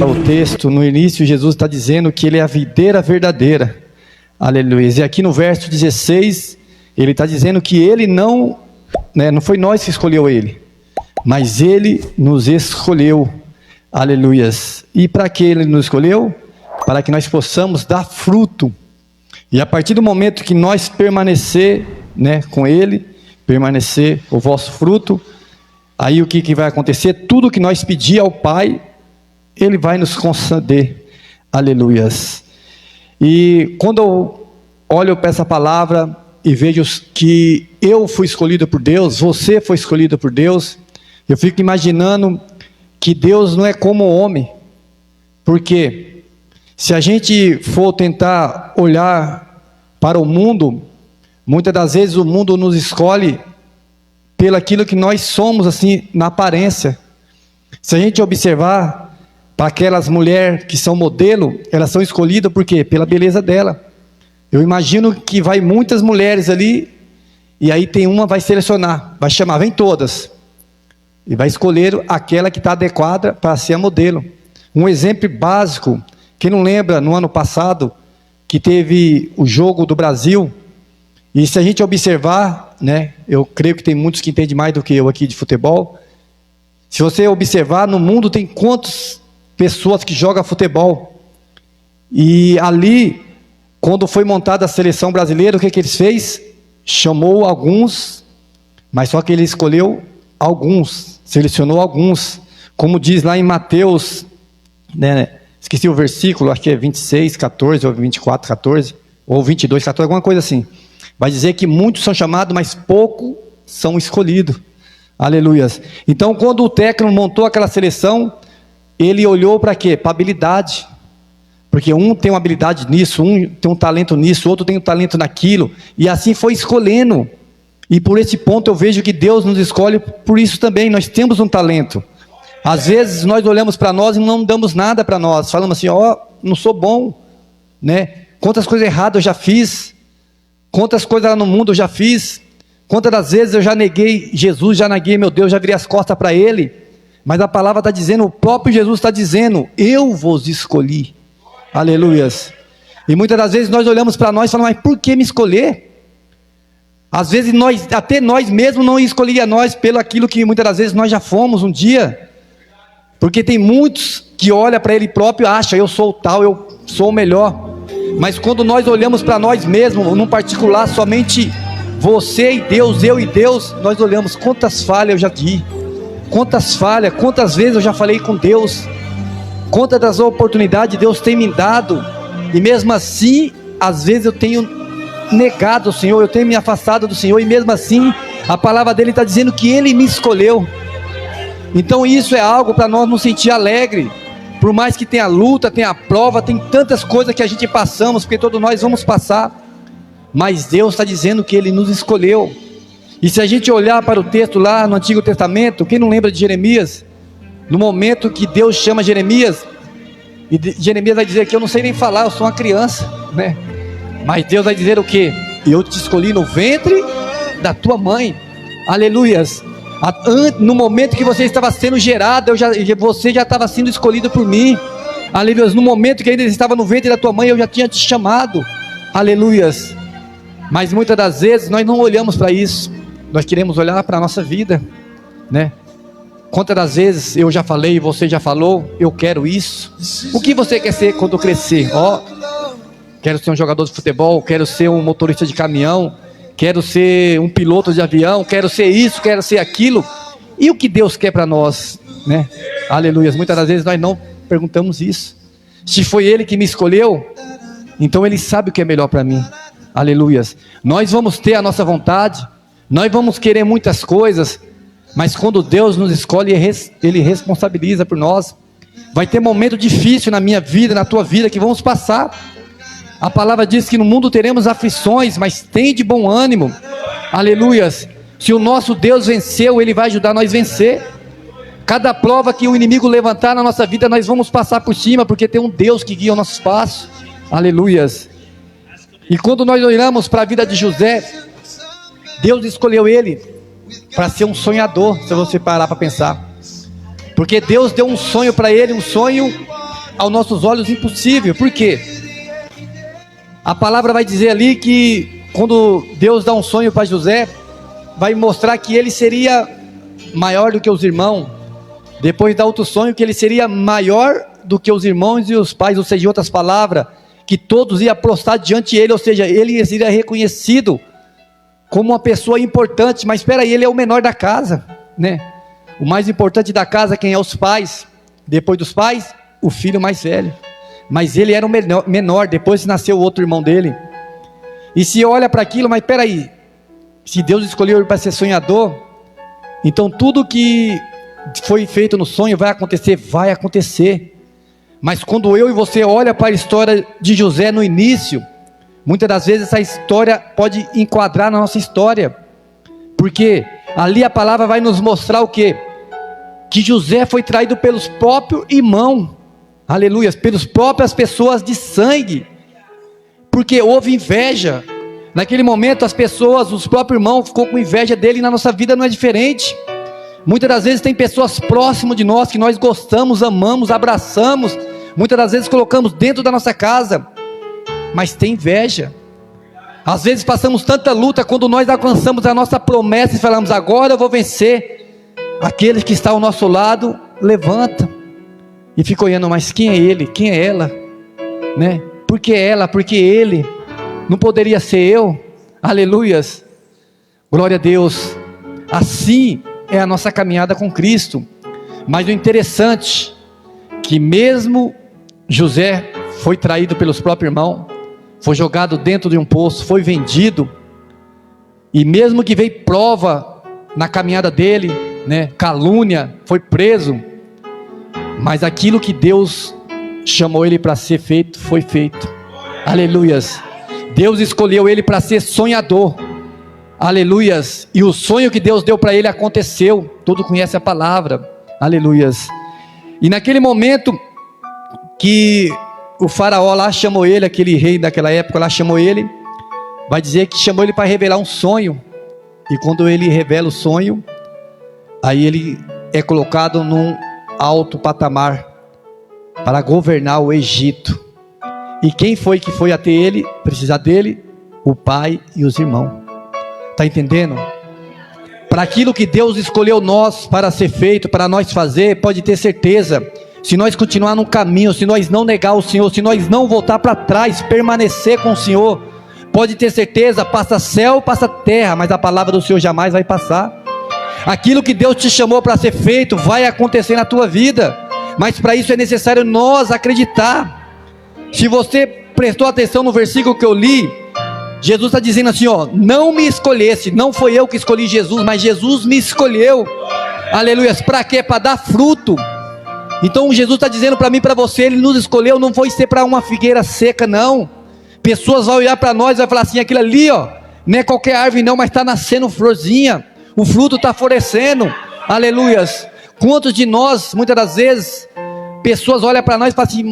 O texto, no início, Jesus está dizendo que Ele é a videira verdadeira. Aleluia. E aqui no verso 16, Ele está dizendo que Ele não foi nós que escolheu Ele, mas Ele nos escolheu. Aleluias. E para que Ele nos escolheu? Para que nós possamos dar fruto. E a partir do momento que nós permanecer, com Ele, permanecer o vosso fruto, aí o que vai acontecer? Tudo que nós pedir ao Pai, Ele vai nos conceder. Aleluias. E quando eu olho para essa palavra e vejo que eu fui escolhido por Deus, você foi escolhido por Deus, eu fico imaginando que Deus não é como o homem. Porque se a gente for tentar olhar para o mundo, muitas das vezes o mundo nos escolhe pelo aquilo que nós somos, assim, na aparência. Se a gente observar para aquelas mulheres que são modelo, elas são escolhidas por quê? Pela beleza dela. Eu imagino que vai muitas mulheres ali, e aí tem uma, vai selecionar, vai chamar, vem todas, e vai escolher aquela que está adequada para ser a modelo. Um exemplo básico, quem não lembra, no ano passado, que teve o jogo do Brasil, e se a gente observar, eu creio que tem muitos que entendem mais do que eu aqui de futebol. Se você observar, no mundo tem quantas pessoas que jogam futebol, e ali, quando foi montada a seleção brasileira, o que eles fez? Chamou alguns, mas só que ele escolheu alguns, selecionou alguns, como diz lá em Mateus, esqueci o versículo, acho que é 26, 14, ou 24, 14, ou 22, 14, alguma coisa assim, vai dizer que muitos são chamados, mas poucos são escolhidos. Aleluias. Então, quando o técnico montou aquela seleção, ele olhou para quê? Para habilidade. Porque um tem uma habilidade nisso, um tem um talento nisso, outro tem um talento naquilo. E assim foi escolhendo. E por esse ponto eu vejo que Deus nos escolhe por isso também. Nós temos um talento. Às vezes nós olhamos para nós e não damos nada para nós. Falamos assim, não sou bom. Quantas coisas erradas eu já fiz. Quantas coisas lá no mundo eu já fiz. Quantas das vezes eu já neguei Jesus, já neguei meu Deus, já virei as costas para Ele. Mas a palavra está dizendo, o próprio Jesus está dizendo, eu vos escolhi. Aleluias. E muitas das vezes nós olhamos para nós e falamos, mas por que me escolher? Às vezes até nós mesmos não escolhia nós pelo aquilo que muitas das vezes nós já fomos um dia. Porque tem muitos que olham para ele próprio e acham, eu sou o tal, eu sou o melhor. Mas quando nós olhamos para nós mesmos, num particular, somente você e Deus, eu e Deus, nós olhamos quantas falhas eu já di. Quantas falhas, quantas vezes eu já falei com Deus, quantas das oportunidades Deus tem me dado, e mesmo assim, às vezes eu tenho negado o Senhor, eu tenho me afastado do Senhor, e mesmo assim, a palavra dele está dizendo que Ele me escolheu. Então isso é algo para nós nos sentir alegre, por mais que tenha luta, tenha prova, tem tantas coisas que a gente passamos, porque todos nós vamos passar, mas Deus está dizendo que Ele nos escolheu. E se a gente olhar para o texto lá no Antigo Testamento, quem não lembra de Jeremias? No momento que Deus chama Jeremias, e Jeremias vai dizer que eu não sei nem falar, eu sou uma criança, mas Deus vai dizer o quê? Eu te escolhi no ventre da tua mãe. Aleluias. No momento que você estava sendo gerado, você já estava sendo escolhido por mim. Aleluias. No momento que ainda estava no ventre da tua mãe, eu já tinha te chamado. Aleluias. Mas muitas das vezes nós não olhamos para isso. Nós queremos olhar para a nossa vida, Quantas das vezes eu já falei, você já falou, eu quero isso. O que você quer ser quando crescer? Quero ser um jogador de futebol, quero ser um motorista de caminhão, quero ser um piloto de avião, quero ser isso, quero ser aquilo. E o que Deus quer para nós, Aleluias. Muitas das vezes nós não perguntamos isso. Se foi Ele que me escolheu, então Ele sabe o que é melhor para mim. Aleluias. Nós vamos ter a nossa vontade, nós vamos querer muitas coisas, mas quando Deus nos escolhe, Ele responsabiliza por nós. Vai ter momento difícil na minha vida, na tua vida, que vamos passar. A palavra diz que no mundo teremos aflições, mas tem de bom ânimo. Aleluias. Se o nosso Deus venceu, Ele vai ajudar nós a vencer. Cada prova que o inimigo levantar na nossa vida, nós vamos passar por cima, porque tem um Deus que guia o nosso passo. Aleluias. E quando nós olhamos para a vida de José, Deus escolheu ele para ser um sonhador, se você parar para pensar. Porque Deus deu um sonho para ele, um sonho aos nossos olhos impossível. Por quê? A palavra vai dizer ali que quando Deus dá um sonho para José, vai mostrar que ele seria maior do que os irmãos. Depois dá outro sonho que ele seria maior do que os irmãos e os pais, ou seja, em outras palavras, que todos iam prostrar diante dele, ou seja, ele seria reconhecido como uma pessoa importante. Mas espera aí, ele é o menor da casa, né? O mais importante da casa, quem é? Os pais. Depois dos pais, o filho mais velho. Mas ele era o menor, depois nasceu o outro irmão dele. E se olha para aquilo, mas espera aí, se Deus escolheu ele para ser sonhador, então tudo que foi feito no sonho vai acontecer, vai acontecer. Mas quando eu e você olha para a história de José no início, muitas das vezes essa história pode enquadrar na nossa história, porque ali a palavra vai nos mostrar o quê? Que José foi traído pelos próprios irmãos, aleluia, pelas próprias pessoas de sangue, porque houve inveja. Naquele momento as pessoas, os próprios irmãos ficou com inveja dele, e na nossa vida não é diferente. Muitas das vezes tem pessoas próximas de nós, que nós gostamos, amamos, abraçamos, muitas das vezes colocamos dentro da nossa casa, mas tem inveja. Às vezes passamos tanta luta, quando nós alcançamos a nossa promessa e falamos, agora eu vou vencer, aquele que está ao nosso lado, levanta, e fica olhando, mas quem é ele, quem é ela, né? Por que ela, por que ele, não poderia ser eu? Aleluias, glória a Deus. Assim é a nossa caminhada com Cristo. Mas o interessante, que mesmo José foi traído pelos próprios irmãos, foi jogado dentro de um poço, foi vendido, e mesmo que veio prova na caminhada dele, né, calúnia, foi preso, mas aquilo que Deus chamou ele para ser feito, foi feito. Aleluias. Deus escolheu ele para ser sonhador, aleluias, e o sonho que Deus deu para ele aconteceu. Todo conhece a palavra, aleluias. E naquele momento que o faraó lá chamou ele, aquele rei daquela época lá chamou ele, vai dizer que chamou ele para revelar um sonho, e quando ele revela o sonho, aí ele é colocado num alto patamar, para governar o Egito. E quem foi que foi até ele, precisar dele? O pai e os irmãos. Está entendendo? Para aquilo que Deus escolheu nós para ser feito, para nós fazer, pode ter certeza, se nós continuar no caminho, se nós não negar o Senhor, se nós não voltar para trás, permanecer com o Senhor, pode ter certeza, passa céu, passa terra, mas a palavra do Senhor jamais vai passar. Aquilo que Deus te chamou para ser feito, vai acontecer na tua vida, mas para isso é necessário nós acreditar. Se você prestou atenção no versículo que eu li, Jesus está dizendo assim, ó, não me escolhesse, não foi eu que escolhi Jesus, mas Jesus me escolheu, aleluia, para quê? Para dar fruto. Então Jesus está dizendo para mim e para você, Ele nos escolheu, não foi ser para uma figueira seca não. Pessoas vão olhar para nós e vai falar assim, aquilo ali ó, não é qualquer árvore não, mas está nascendo florzinha, o fruto está florescendo, aleluias. Quantos de nós, muitas das vezes, pessoas olham para nós e falam assim,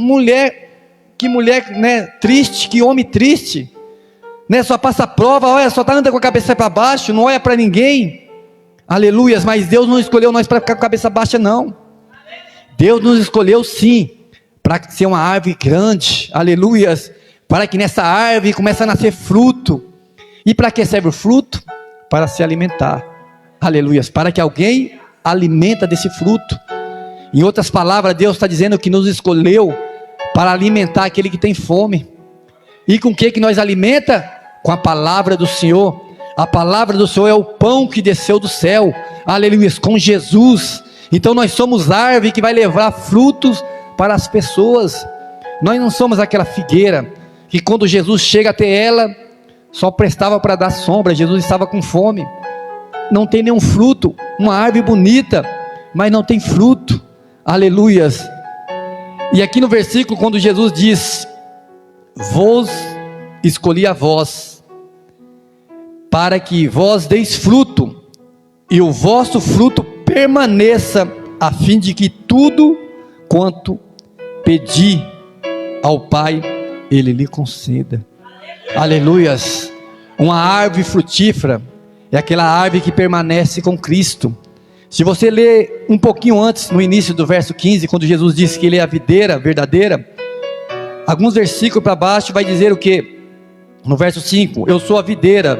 que mulher, né, triste, que homem triste, né, só passa prova, olha, só está andando com a cabeça para baixo, não olha para ninguém, aleluias. Mas Deus não escolheu nós para ficar com a cabeça baixa não. Deus nos escolheu sim, para ser uma árvore grande, aleluias, para que nessa árvore comece a nascer fruto. E para que serve o fruto? Para se alimentar, aleluias, para que alguém alimenta desse fruto. Em outras palavras, Deus está dizendo que nos escolheu para alimentar aquele que tem fome. E com o que nós alimenta? Com a palavra do Senhor. A palavra do Senhor é o pão que desceu do céu, aleluia, com Jesus. Então nós somos árvore que vai levar frutos para as pessoas. Nós não somos aquela figueira que quando Jesus chega até ela, só prestava para dar sombra. Jesus estava com fome, não tem nenhum fruto, uma árvore bonita, mas não tem fruto, aleluias. E aqui no versículo, quando Jesus diz, vos escolhi a vós, para que vós deis fruto, e o vosso fruto permaneça, a fim de que tudo quanto pedi ao Pai, Ele lhe conceda. Aleluias. Uma árvore frutífera é aquela árvore que permanece com Cristo. Se você ler um pouquinho antes, no início do verso 15, quando Jesus disse que ele é a videira verdadeira, alguns versículos para baixo vai dizer o quê? No verso 5, eu sou a videira,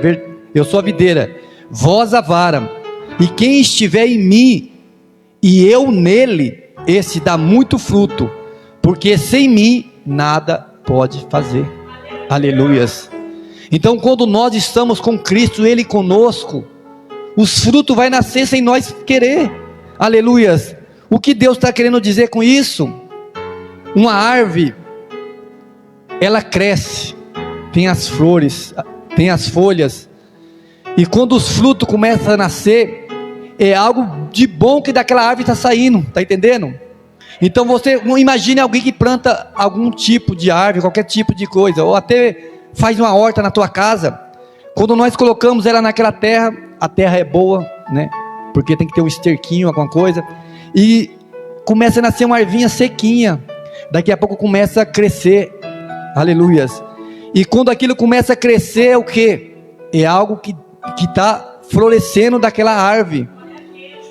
vós a vara, e quem estiver em mim, e eu nele, esse dá muito fruto, porque sem mim, nada pode fazer. Aleluias. Então quando nós estamos com Cristo, Ele conosco, os frutos vai nascer sem nós querer. Aleluias. O que Deus está querendo dizer com isso? Uma árvore, ela cresce, tem as flores, tem as folhas, e quando os frutos começam a nascer, é algo de bom que daquela árvore está saindo, está entendendo? Então você imagine alguém que planta algum tipo de árvore, qualquer tipo de coisa, ou até faz uma horta na tua casa. Quando nós colocamos ela naquela terra, a terra é boa, né? Porque tem que ter um esterquinho, alguma coisa, e começa a nascer uma arvinha sequinha, daqui a pouco começa a crescer, aleluias, e quando aquilo começa a crescer, é o que? É algo que está florescendo daquela árvore,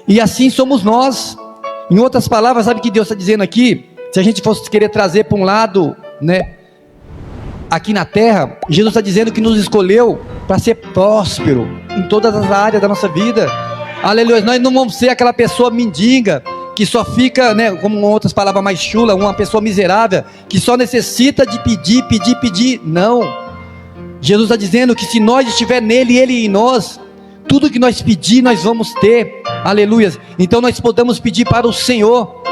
e assim somos nós. Em outras palavras, sabe o que Deus está dizendo aqui? Se a gente fosse querer trazer para um lado, né, aqui na terra, Jesus está dizendo que nos escolheu para ser próspero em todas as áreas da nossa vida. Aleluia. Nós não vamos ser aquela pessoa mendiga que só fica, né, como outras palavras mais chulas, uma pessoa miserável que só necessita de pedir. Não. Jesus está dizendo que se nós estiver nele e ele em nós, tudo que nós pedir nós vamos ter. Aleluia. Então nós podemos pedir para o Senhor,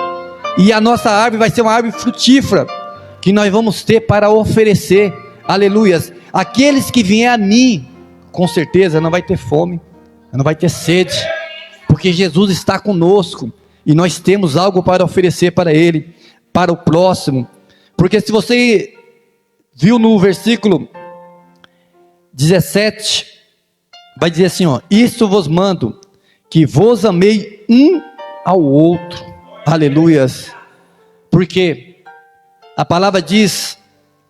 e a nossa árvore vai ser uma árvore frutífera, que nós vamos ter para oferecer. Aleluias. Aqueles que vierem a mim, com certeza não vai ter fome, não vai ter sede, porque Jesus está conosco, e nós temos algo para oferecer para ele, para o próximo. Porque se você viu no versículo 17, vai dizer assim, ó: isto vos mando, que vos amei um ao outro. Aleluias. Porque a palavra diz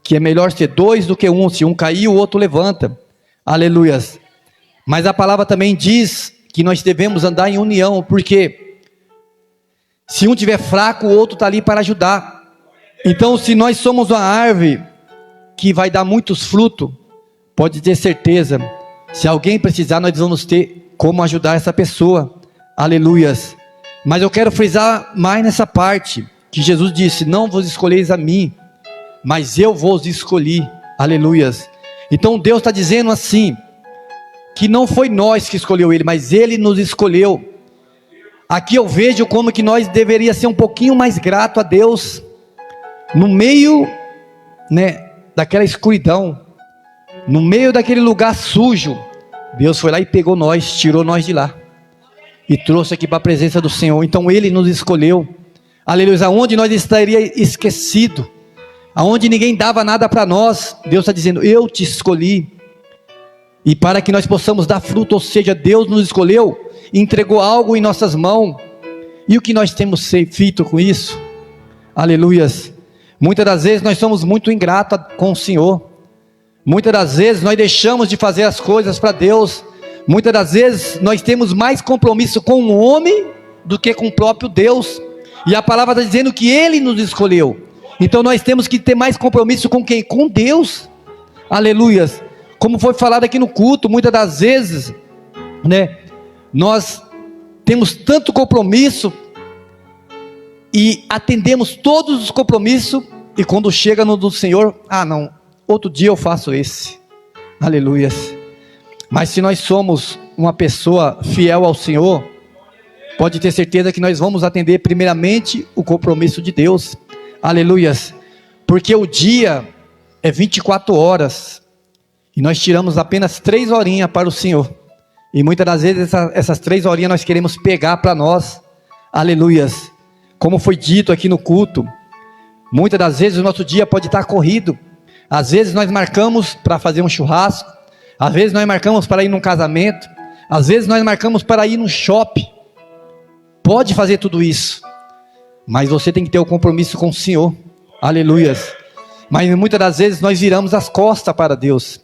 que é melhor ser dois do que um. Se um cair, o outro levanta. Aleluias. Mas a palavra também diz que nós devemos andar em união, porque se um tiver fraco, o outro está ali para ajudar. Então, se nós somos uma árvore que vai dar muitos frutos, pode ter certeza, se alguém precisar, nós vamos ter como ajudar essa pessoa. Aleluias. Mas eu quero frisar mais nessa parte, que Jesus disse: não vos escolheis a mim, mas eu vos escolhi. Aleluias. Então Deus está dizendo assim, que não foi nós que escolheu ele, mas ele nos escolheu. Aqui eu vejo como que nós deveríamos ser um pouquinho mais grato a Deus, no meio, né, daquela escuridão, no meio daquele lugar sujo. Deus foi lá e pegou nós, tirou nós de lá, e trouxe aqui para a presença do Senhor. Então ele nos escolheu. Aleluia. Aonde nós estaríamos esquecidos, aonde ninguém dava nada para nós, Deus está dizendo: eu te escolhi, e para que nós possamos dar fruto. Ou seja, Deus nos escolheu, entregou algo em nossas mãos, e o que nós temos feito com isso? Aleluias. Muitas das vezes nós somos muito ingratos com o Senhor, muitas das vezes nós deixamos de fazer as coisas para Deus, muitas das vezes nós temos mais compromisso com o homem do que com o próprio Deus, e a palavra está dizendo que Ele nos escolheu. Então nós temos que ter mais compromisso com quem? Com Deus. Aleluias. Como foi falado aqui no culto, muitas das vezes, né, nós temos tanto compromisso e atendemos todos os compromissos, e quando chega no do Senhor, não, outro dia eu faço esse. Aleluias. Mas se nós somos uma pessoa fiel ao Senhor, pode ter certeza que nós vamos atender primeiramente o compromisso de Deus. Aleluias. Porque o dia é 24 horas, e nós tiramos apenas 3 horinhas para o Senhor, e muitas das vezes essas 3 horinhas nós queremos pegar para nós. Aleluias. Como foi dito aqui no culto, muitas das vezes o nosso dia pode estar corrido. Às vezes nós marcamos para fazer um churrasco, às vezes nós marcamos para ir num casamento, às vezes nós marcamos para ir no shopping. Pode fazer tudo isso, mas você tem que ter o compromisso com o Senhor. Aleluias. Mas muitas das vezes nós viramos as costas para Deus,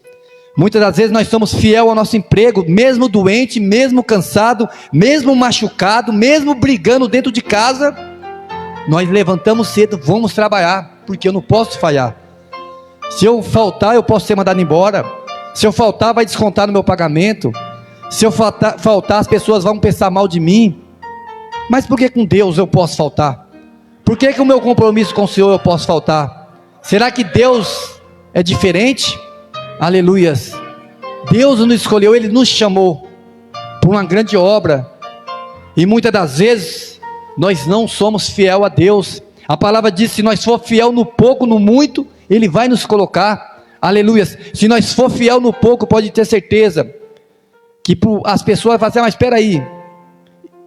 Muitas das vezes nós somos fiel ao nosso emprego, mesmo doente, mesmo cansado, mesmo machucado, mesmo brigando dentro de casa, nós levantamos cedo, vamos trabalhar, porque eu não posso falhar. Se eu faltar, eu posso ser mandado embora. Se eu faltar, vai descontar no meu pagamento. Se eu faltar, as pessoas vão pensar mal de mim. Mas por que com Deus eu posso faltar? Por que com o meu compromisso com o Senhor eu posso faltar? Será que Deus é diferente? Aleluias. Deus nos escolheu, Ele nos chamou por uma grande obra. E muitas das vezes nós não somos fiel a Deus. A palavra diz: se nós for fiel no pouco, no muito, Ele vai nos colocar. Aleluias. Se nós for fiel no pouco, pode ter certeza que as pessoas vão dizer: mas espera aí,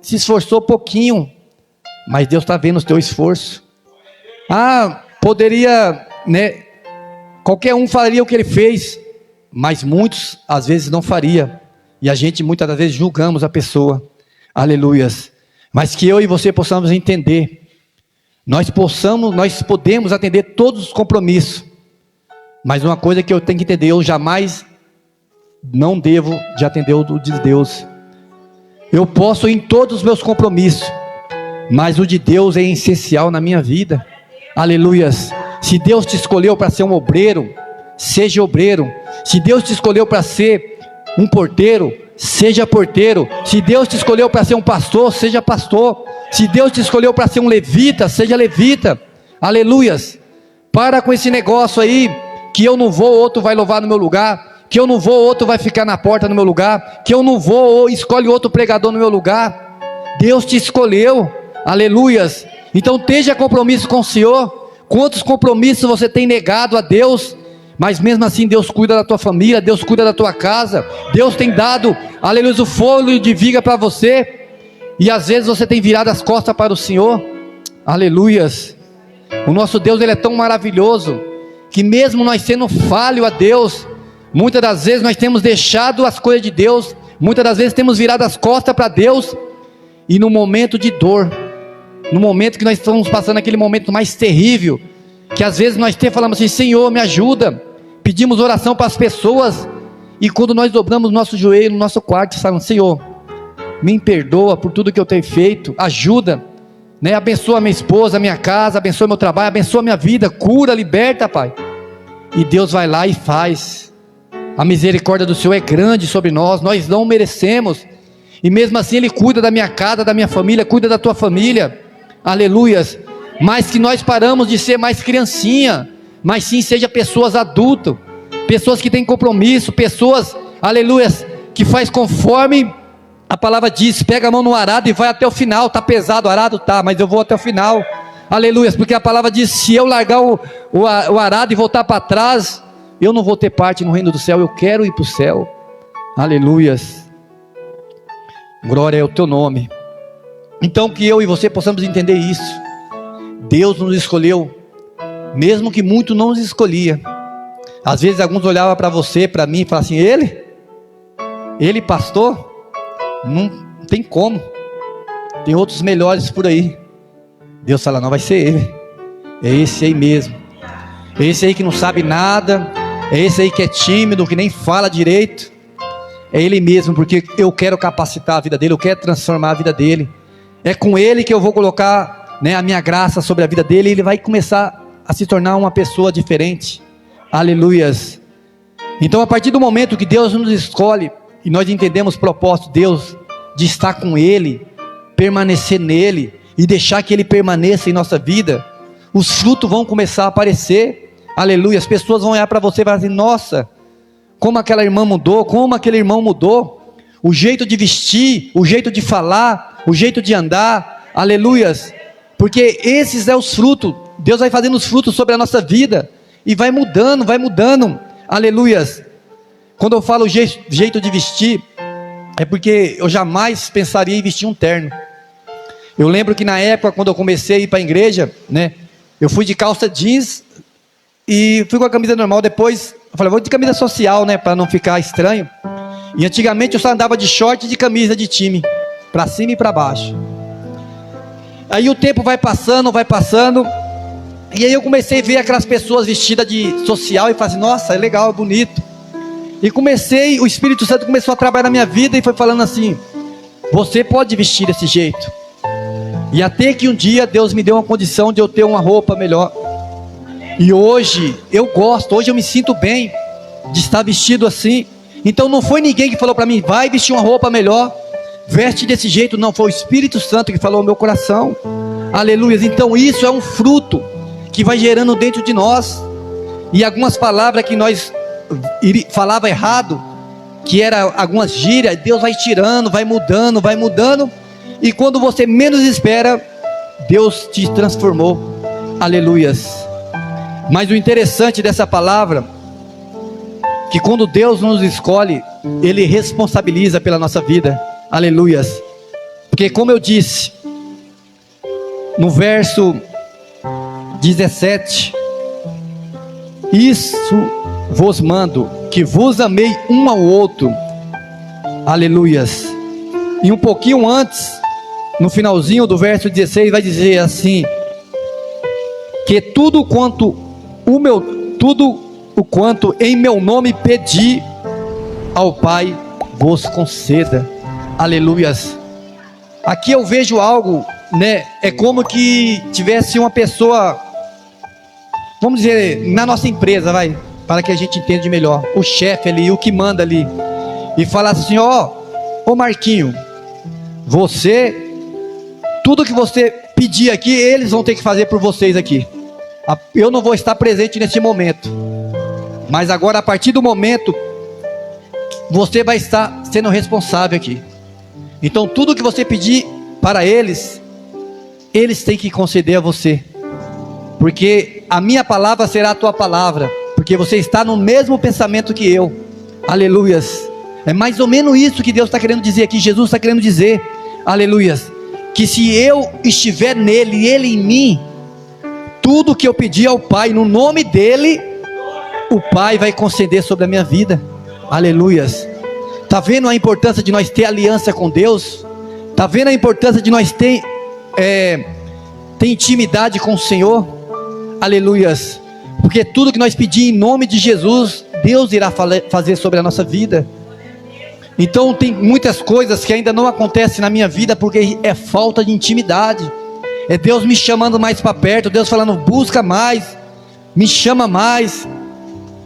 se esforçou pouquinho, mas Deus está vendo o teu esforço. Poderia, né? Qualquer um faria o que ele fez, mas muitos às vezes não faria, e a gente muitas das vezes julgamos a pessoa. Aleluias. Mas que eu e você possamos entender, nós podemos atender todos os compromissos, mas uma coisa que eu tenho que entender: eu jamais não devo de atender o de Deus. Eu posso ir em todos os meus compromissos, mas o de Deus é essencial na minha vida. Aleluias. Se Deus te escolheu para ser um obreiro, seja obreiro. Se Deus te escolheu para ser um porteiro, seja porteiro. Se Deus te escolheu para ser um pastor, seja pastor. Se Deus te escolheu para ser um levita, seja levita. Aleluias. Para com esse negócio aí, que eu não vou, outro vai louvar no meu lugar. Que eu não vou, outro vai ficar na porta no meu lugar. Que eu não vou, ou escolhe outro pregador no meu lugar. Deus te escolheu. Aleluias. Então esteja compromisso com o Senhor. Quantos compromissos você tem negado a Deus, mas mesmo assim Deus cuida da tua família, Deus cuida da tua casa, Deus tem dado, aleluia, o fôlego de vida para você, e às vezes você tem virado as costas para o Senhor. Aleluias. O nosso Deus, Ele é tão maravilhoso, que mesmo nós sendo falho a Deus, muitas das vezes nós temos deixado as coisas de Deus, muitas das vezes temos virado as costas para Deus, e no momento de dor, no momento que nós estamos passando aquele momento mais terrível, que às vezes nós falamos assim: Senhor, me ajuda, pedimos oração para as pessoas, e quando nós dobramos nosso joelho no nosso quarto, falamos: Senhor, me perdoa por tudo que eu tenho feito, ajuda, né? Abençoa minha esposa, minha casa, abençoa meu trabalho, abençoa minha vida, cura, liberta, Pai. E Deus vai lá e faz. A misericórdia do Senhor é grande sobre nós, nós não merecemos, e mesmo assim Ele cuida da minha casa, da minha família, cuida da tua família. Aleluias. Mas que nós paramos de ser mais criancinha, mas sim seja pessoas adultas, pessoas que têm compromisso, pessoas, aleluias, que faz conforme a palavra diz: pega a mão no arado e vai até o final. Está pesado o arado? Tá, mas eu vou até o final. Aleluias, porque a palavra diz: se eu largar o arado e voltar para trás, eu não vou ter parte no reino do céu. Eu quero ir para o céu. Aleluias. Glória ao teu nome. Então que eu e você possamos entender isso. Deus nos escolheu, mesmo que muito não nos escolhia. Às vezes alguns olhavam para você, para mim, e falavam assim: ele pastor? Não tem como, tem outros melhores por aí. Deus fala: não, vai ser ele, é esse aí mesmo, é esse aí que não sabe nada, é esse aí que é tímido, que nem fala direito, é ele mesmo, porque eu quero capacitar a vida dele, eu quero transformar a vida dele. É com ele que eu vou colocar, né, a minha graça sobre a vida dele, e ele vai começar a se tornar uma pessoa diferente. Aleluias. Então, a partir do momento que Deus nos escolhe, e nós entendemos o propósito de Deus, de estar com Ele, permanecer nele, e deixar que Ele permaneça em nossa vida, os frutos vão começar a aparecer. Aleluia. As pessoas vão olhar para você e falar assim: nossa, como aquela irmã mudou, como aquele irmão mudou, o jeito de vestir, o jeito de falar, o jeito de andar. Aleluias. Porque esses são os frutos. Deus vai fazendo os frutos sobre a nossa vida, e vai mudando, aleluias. Quando eu falo jeito de vestir, é porque eu jamais pensaria em vestir um terno. Eu lembro que na época, quando eu comecei a ir para a igreja, né, eu fui de calça jeans, e fui com a camisa normal. Depois eu falei: vou de camisa social, né, para não ficar estranho. E antigamente eu só andava de short e de camisa de time, para cima e para baixo. Aí o tempo vai passando, e aí eu comecei a ver aquelas pessoas vestidas de social, e falei assim: nossa, é legal, é bonito. E o Espírito Santo começou a trabalhar na minha vida e foi falando assim: você pode vestir desse jeito. E até que um dia Deus me deu uma condição de eu ter uma roupa melhor. E hoje eu gosto, hoje eu me sinto bem de estar vestido assim. Então não foi ninguém que falou para mim: vai vestir uma roupa melhor, veste desse jeito. Não, foi o Espírito Santo que falou ao meu coração. Aleluia. Então isso é um fruto que vai gerando dentro de nós. E algumas palavras que nós falava errado, que era algumas gírias, Deus vai tirando, vai mudando. E quando você menos espera, Deus te transformou. Aleluias. Mas o interessante dessa palavra, que quando Deus nos escolhe, Ele responsabiliza pela nossa vida. Aleluias. Porque como eu disse, no verso 17, isso vos mando, que vos amei um ao outro. Aleluias. E um pouquinho antes, no finalzinho do verso 16, vai dizer assim: que tudo quanto em meu nome pedi ao Pai, vos conceda. Aleluias. Aqui eu vejo algo, né? É como que tivesse uma pessoa, vamos dizer, na nossa empresa, para que a gente entenda melhor, o chefe ali, o que manda ali, e falasse assim: ô Marquinho, tudo que você pedir aqui, eles vão ter que fazer por vocês aqui. Eu não vou estar presente nesse momento, mas agora, a partir do momento, você vai estar sendo responsável aqui. Então tudo que você pedir para eles têm que conceder a você, porque a minha palavra será a tua palavra, porque você está no mesmo pensamento que eu. Aleluias. É mais ou menos isso que Deus está querendo dizer aqui, Jesus está querendo dizer. Aleluias. Que se eu estiver nele e ele em mim, tudo que eu pedir ao Pai no nome dele, o Pai vai conceder sobre a minha vida. Aleluias. Está vendo a importância de nós ter aliança com Deus? Está vendo a importância de nós ter intimidade com o Senhor? Aleluias. Porque tudo que nós pedir em nome de Jesus, Deus irá fazer sobre a nossa vida. Então tem muitas coisas que ainda não acontecem na minha vida, porque é falta de intimidade. É Deus me chamando mais para perto, Deus falando: busca mais, me chama mais,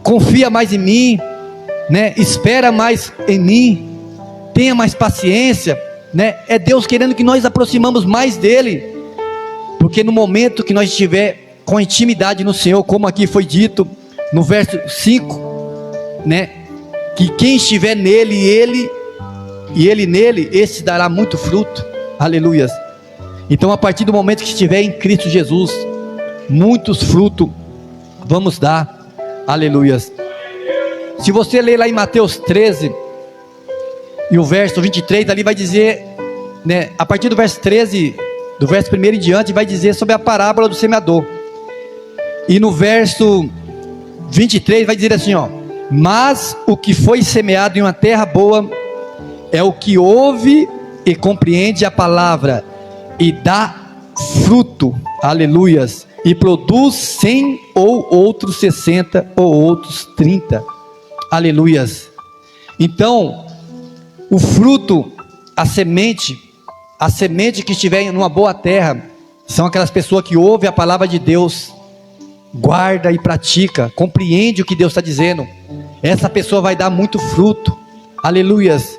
confia mais em mim, né? Espera mais em mim, tenha mais paciência, né? É Deus querendo que nós aproximamos mais dele, porque no momento que nós estiver com intimidade no Senhor, como aqui foi dito no verso 5, né? Que quem estiver nele e ele nele, esse dará muito fruto. Aleluias. Então, a partir do momento que estiver em Cristo Jesus, muitos frutos vamos dar. Aleluias. Se você ler lá em Mateus 13 e o verso 23, ali vai dizer, né, a partir do verso 13, do verso 1 em diante, vai dizer sobre a parábola do semeador. E no verso 23 vai dizer assim: mas o que foi semeado em uma terra boa é o que ouve e compreende a palavra e dá fruto. Aleluias. E produz 100 ou outros 60 ou outros 30. Aleluias. Então, o fruto, a semente que estiver numa boa terra, são aquelas pessoas que ouvem a palavra de Deus, guarda e pratica, compreende o que Deus está dizendo. Essa pessoa vai dar muito fruto. Aleluias.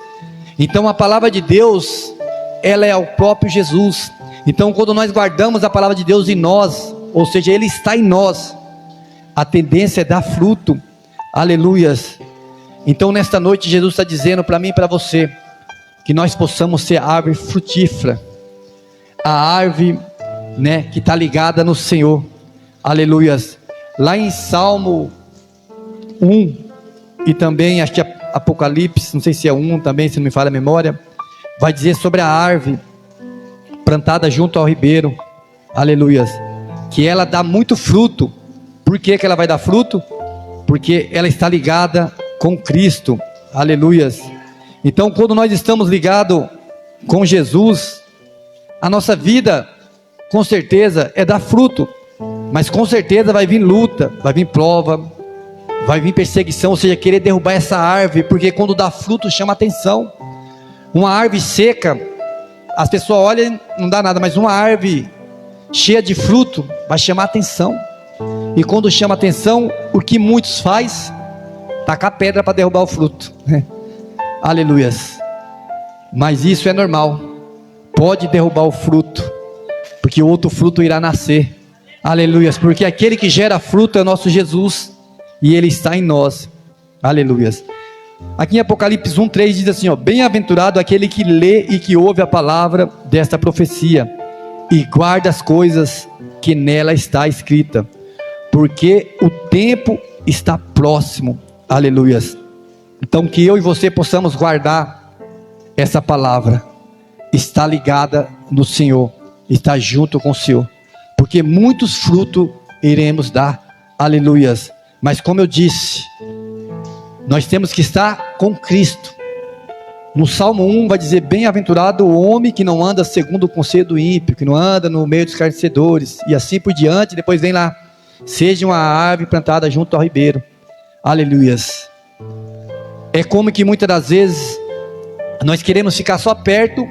Então a palavra de Deus, ela é o próprio Jesus. Então quando nós guardamos a palavra de Deus em nós, ou seja, Ele está em nós, a tendência é dar fruto. Aleluias. Então nesta noite Jesus está dizendo para mim e para você, que nós possamos ser a árvore frutífera, a árvore, né, que está ligada no Senhor. Aleluias. Lá em Salmo 1 e também acho que Apocalipse, não sei se é 1 também, se não me falha a memória, vai dizer sobre a árvore plantada junto ao ribeiro. Aleluias. Que ela dá muito fruto. Por que ela vai dar fruto? Porque ela está ligada com Cristo. Aleluias. Então quando nós estamos ligados com Jesus, a nossa vida com certeza é dar fruto, mas com certeza vai vir luta, vai vir prova, vai vir perseguição, ou seja, querer derrubar essa árvore, porque quando dá fruto chama atenção. Uma árvore seca, as pessoas olham, não dá nada, mas uma árvore cheia de fruto vai chamar atenção. E quando chama atenção, o que muitos faz? Tacar pedra para derrubar o fruto. Aleluias. Mas isso é normal. Pode derrubar o fruto, porque outro fruto irá nascer. Aleluias. Porque aquele que gera fruto é o nosso Jesus, e Ele está em nós. Aleluias. Aqui em Apocalipse 1:3 diz assim, ó: bem-aventurado aquele que lê e que ouve a palavra desta profecia, e guarda as coisas que nela está escrita, porque o tempo está próximo. Aleluias. Então que eu e você possamos guardar essa palavra, está ligada no Senhor, está junto com o Senhor, porque muitos frutos iremos dar. Aleluias. Mas como eu disse, nós temos que estar com Cristo. No Salmo 1 vai dizer: bem-aventurado o homem que não anda segundo o conselho do ímpio, que não anda no meio dos escarnecedores, e assim por diante. Depois vem lá: seja uma árvore plantada junto ao ribeiro. Aleluias. É como que muitas das vezes nós queremos ficar só perto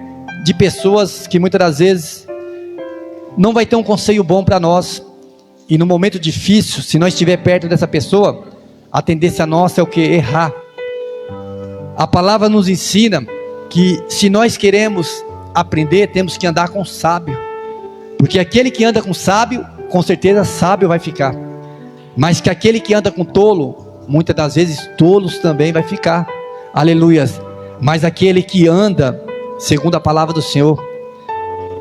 de pessoas que muitas das vezes não vai ter um conselho bom para nós, e no momento difícil, se nós estiver perto dessa pessoa, a tendência nossa é o que? Errar. A palavra nos ensina que se nós queremos aprender, temos que andar com o sábio, porque aquele que anda com sábio, com certeza sábio vai ficar, mas que aquele que anda com tolo, muitas das vezes tolos também vai ficar. Aleluias. Mas aquele que anda segundo a palavra do Senhor,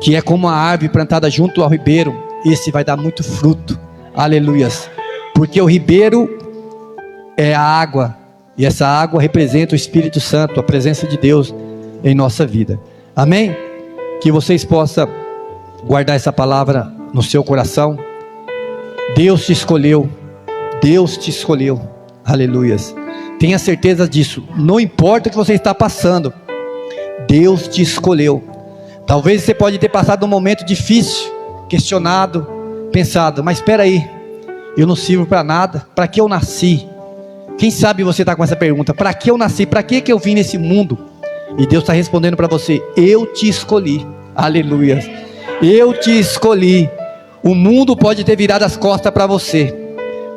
que é como a árvore plantada junto ao ribeiro, esse vai dar muito fruto. Aleluias. Porque o ribeiro é a água, e essa água representa o Espírito Santo, a presença de Deus em nossa vida. Amém? Que vocês possam guardar essa palavra no seu coração. Deus te escolheu. Deus te escolheu. Aleluias. Tenha certeza disso. Não importa o que você está passando, Deus te escolheu. Talvez você pode ter passado um momento difícil, questionado, pensado: mas espera aí, eu não sirvo para nada, para que eu nasci? Quem sabe você está com essa pergunta: para que eu nasci? Para que eu vim nesse mundo? E Deus está respondendo para você: eu te escolhi. Aleluia. Eu te escolhi. O mundo pode ter virado as costas para você,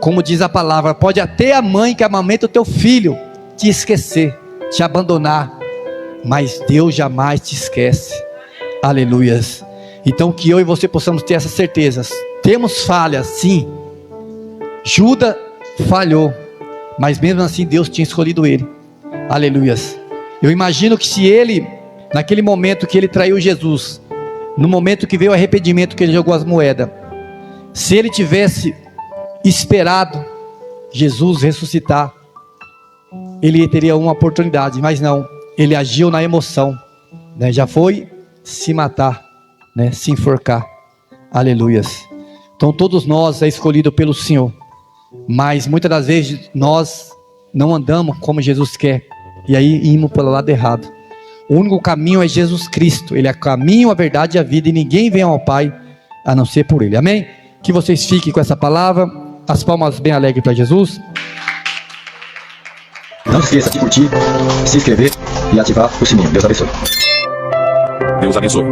como diz a palavra, pode até a mãe que amamenta o teu filho te esquecer, te abandonar, mas Deus jamais te esquece. Aleluias. Então que eu e você possamos ter essas certezas. Temos falhas, sim. Judas falhou, mas mesmo assim Deus tinha escolhido ele. Aleluias. Eu imagino que se ele, naquele momento que ele traiu Jesus, no momento que veio o arrependimento, que ele jogou as moedas, se ele tivesse esperado Jesus ressuscitar, ele teria uma oportunidade, mas não, ele agiu na emoção, né? Já foi se matar, né? Se enforcar. Aleluias. Então todos nós é escolhido pelo Senhor, mas muitas das vezes nós não andamos como Jesus quer, e aí íamos pelo lado errado. O único caminho é Jesus Cristo. Ele é o caminho, a verdade e a vida, e ninguém vem ao Pai a não ser por Ele. Amém? Que vocês fiquem com essa palavra. As palmas bem alegres para Jesus. Não esqueça de curtir, se inscrever e ativar o sininho. Deus abençoe. Deus abençoe.